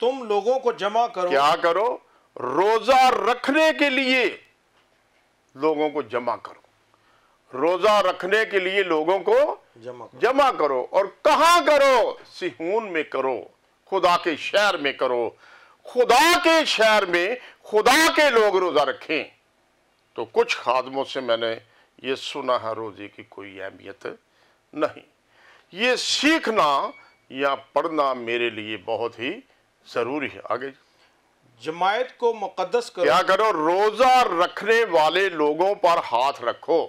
तुम लोगों को जमा करो। क्या करो? रोजा रखने के लिए लोगों को जमा करो। रोजा रखने के लिए लोगों को जमा करो। और कहां करो? सिहोन में करो, खुदा के शहर में करो। खुदा के शहर में खुदा के लोग रोज़ा रखें। तो कुछ खादमों से मैंने ये सुना है रोज़े की कोई अहमियत नहीं। ये सीखना या पढ़ना मेरे लिए बहुत ही ज़रूरी है। आगे जमायत को मुक़द्दस करो। क्या करो? रोज़ा रखने वाले लोगों पर हाथ रखो,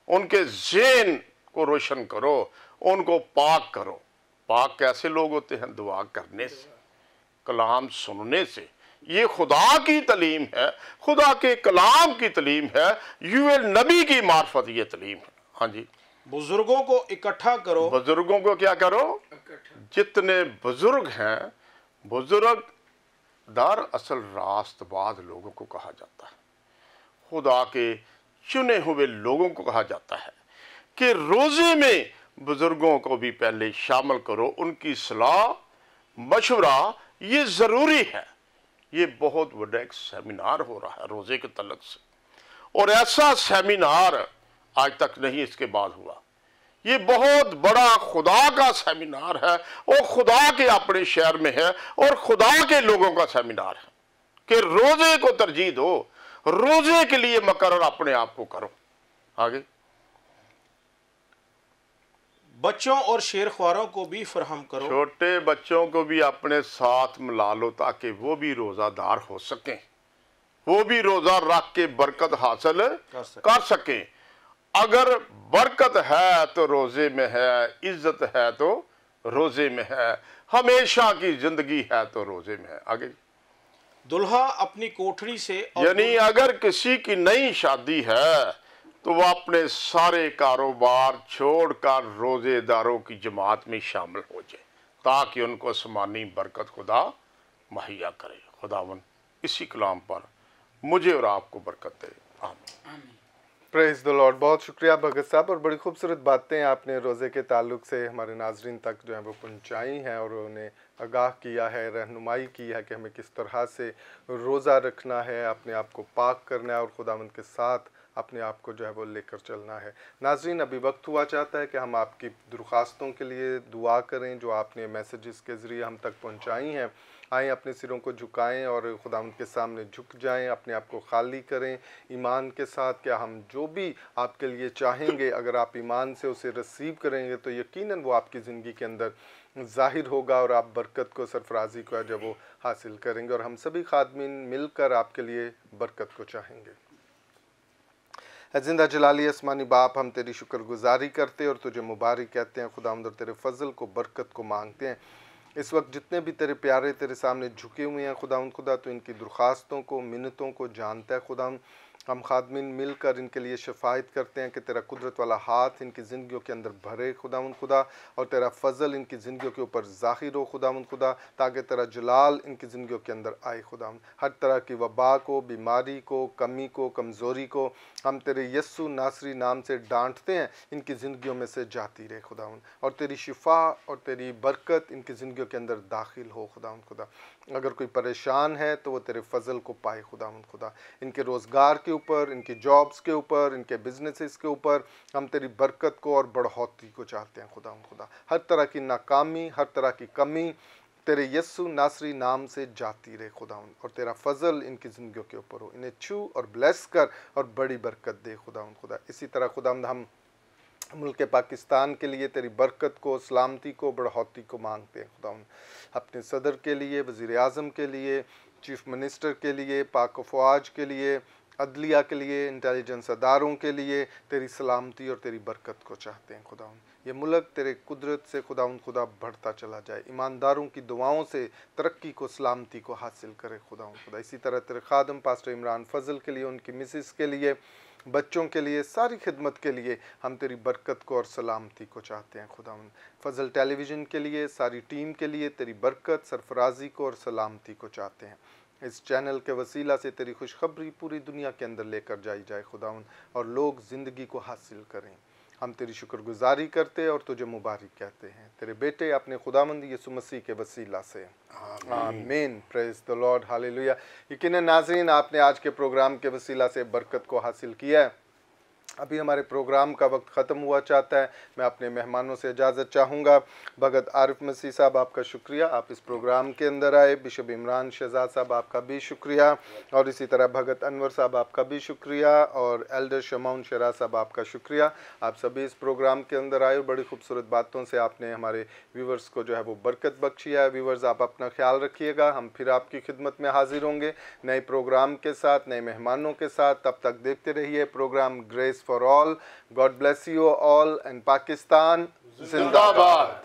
उनके ज़हन को रोशन करो, उनको पाक करो। पाक कैसे लोग होते हैं? दुआ करने से, कलाम सुनने से। ये खुदा की तलीम है, खुदा के कलाम की तलीम है, यूएल नबी की मार्फत ये तलीम है। हाँ जी। बुजुर्गों को इकट्ठा करो। बुजुर्गों को क्या करो? जितने बुजुर्ग हैं, बुजुर्ग दर असल रास्तबाज लोगों को कहा जाता है, खुदा के चुने हुए लोगों को कहा जाता है कि रोज़े में बुजुर्गों को भी पहले शामिल करो, उनकी सलाह मशवरा ये ज़रूरी है। ये बहुत बड़ा एक सेमिनार हो रहा है रोज़े के तलक से, और ऐसा सेमिनार आज तक नहीं इसके बाद हुआ। ये बहुत बड़ा खुदा का सेमिनार है, और खुदा के अपने शहर में है, और खुदा के लोगों का सेमिनार है कि रोज़े को तरजीह दो, रोज़े के लिए मुकर्रर अपने आप को करो। आगे बच्चों और शेरख्वारों को भी फराहम करो। छोटे बच्चों को भी अपने साथ मिला लो ताकि वो भी रोज़ादार हो सकें, वो भी रोज़ा रख के बरकत हासिल कर सकें। अगर बरकत है तो रोज़े में है, इज्जत है तो रोज़े में है, हमेशा की जिंदगी है तो रोज़े में है। आगे दुल्हा अपनी कोठरी से, यानी अगर किसी की नई शादी है तो वह अपने सारे कारोबार छोड़कर रोज़ेदारों की जमात में शामिल हो जाए ताकि उनको आसमानी बरकत खुदा मुहैया करे। खुदावन इसी कलाम पर मुझे और आपको बरकत दे। आमीन। Praise the Lord. बहुत शुक्रिया भगत साहब, और बड़ी खूबसूरत बातें आपने रोज़े के ताल्लुक से हमारे नाजरीन तक जो है वो पहुंचाई हैं, और उन्हें आगाह किया है, रहनुमाई की है कि हमें किस तरह से रोज़ा रखना है, अपने आप को पाक करना है और खुदावंद के साथ अपने आप को जो है वो लेकर चलना है। नाजरीन, अभी वक्त हुआ चाहता है कि हम आपकी दरख्वास्तों के लिए दुआ करें जो आपने मैसेजेस के ज़रिए हम तक पहुंचाई हैं। आएँ, अपने सिरों को झुकाएं और खुदावंद के सामने झुक जाएं, अपने आप को खाली करें ईमान के साथ। क्या हम जो भी आपके लिए चाहेंगे, अगर आप ईमान से उसे रिसीव करेंगे तो यकीनन वो आपकी ज़िंदगी के अंदर ज़ाहिर होगा और आप बरकत को, सरफराजी को जब वो हासिल करेंगे, और हम सभी खादमीन मिलकर आपके लिए बरकत को चाहेंगे। जिंदा जलाली आसमानी बाप, हम तेरी शुक्रगुजारी करते और तुझे मुबारक कहते हैं खुदावंद, और तेरे फजल को, बरकत को मांगते हैं। इस वक्त जितने भी तेरे प्यारे तेरे सामने झुके हुए हैं खुदावंद खुदा, तो इनकी दरख्वास्तों को, मिन्नतों को जानता है खुदावंद। हम खादमीन मिलकर इनके लिए शफायत करते हैं कि तेरा कुदरत वाला हाथ इनकी ज़िंदगियों के अंदर भरे खुदावंद खुदा, और तेरा फजल इनकी ज़िंदगियों के ऊपर ज़ाहिर हो खुदावंद खुदा, ताकि तेरा जलाल इनकी ज़िंदगियों के अंदर आए खुदावंद। हर तरह की वबा को, बीमारी को, कमी को, कमज़ोरी को हम तेरे यस्सु नासरी नाम से डांटते हैं, इनकी ज़िंदगियों में से जाती रहे खुदावंद, और तेरी शिफा और तेरी बरकत इनकी ज़िंदगियों के अंदर दाखिल हो खुदावंद खुदा। अगर कोई परेशान है तो वो तेरे फजल को पाए खुदावंद खुदा। इनके रोज़गार के ऊपर, इनके जॉब्स के ऊपर, इनके बिजनेसेस के ऊपर हम तेरी बरकत को और बढ़ोतरी को चाहते हैं खुदावंद खुदा। हर तरह की नाकामी, हर तरह की कमी तेरे यस्सु नासरी नाम से जाती रहे खुदावंद, और तेरा फजल इनकी ज़िंदगियों के ऊपर हो। इन्हें छू और ब्लेस कर और बड़ी बरकत दे खुदावंद खुदा। इसी तरह खुदावंद हम मुल्क पाकिस्तान के लिए तेरी बरकत को, सलामती को, बढ़ोतरी को मांगते हैं खुदावंद। अपने सदर के लिए, वज़ीर आज़म के लिए, चीफ मिनिस्टर के लिए, पाक फ़ौज के लिए, अदलिया के लिए, इंटेलिजेंस अदारों के लिए तेरी सलामती और तेरी बरकत को चाहते हैं खुदावंद। ये मुल्क तेरे कुदरत से खुदावंद खुदा बढ़ता चला जाए, ईमानदारों की दुआओं से तरक्की को, सलामती को हासिल करे खुदावंद खुदा। इसी तरह तेरे खादम पास्टर इमरान फजल के लिए, उनकी मिसिस के लिए, बच्चों के लिए, सारी खिदमत के लिए हम तेरी बरकत को और सलामती को चाहते हैं खुदावंद। फजल टेलीविज़न के लिए, सारी टीम के लिए तेरी बरकत, सरफराजी को और सलामती को चाहते हैं। इस चैनल के वसीला से तेरी खुशखबरी पूरी दुनिया के अंदर लेकर जाई जाए खुदावंद, और लोग ज़िंदगी को हासिल करें। हम तेरी शुक्रगुजारी करते और तुझे मुबारक कहते हैं तेरे बेटे अपने खुदावंद यीशु मसीह के वसीला से, आमीन। Praise the lord, hallelujah. यकीनन नाज़रीन, आपने आज के प्रोग्राम के वसीला से बरकत को हासिल किया है। अभी हमारे प्रोग्राम का वक्त ख़त्म हुआ चाहता है। मैं अपने मेहमानों से इजाज़त चाहूँगा। भगत आरिफ मसीह साहब, आपका शुक्रिया, आप इस प्रोग्राम के अंदर आए। बिशप इमरान शहजाद साहब, आपका भी शुक्रिया। और इसी तरह भगत अनवर साहब, आपका भी शुक्रिया। और एल्डर शमाउन शराज साहब, आपका शुक्रिया। आप सभी इस प्रोग्राम के अंदर आए और बड़ी खूबसूरत बातों से आपने हमारे व्यूवर्स को जो है वो बरकत बख्शी है। व्यूवर्स, आप अपना ख्याल रखिएगा। हम फिर आपकी खिदमत में हाजिर होंगे नए प्रोग्राम के साथ, नए मेहमानों के साथ। तब तक देखते रहिए program grace for all. God bless you all and Pakistan जिंदाबाद।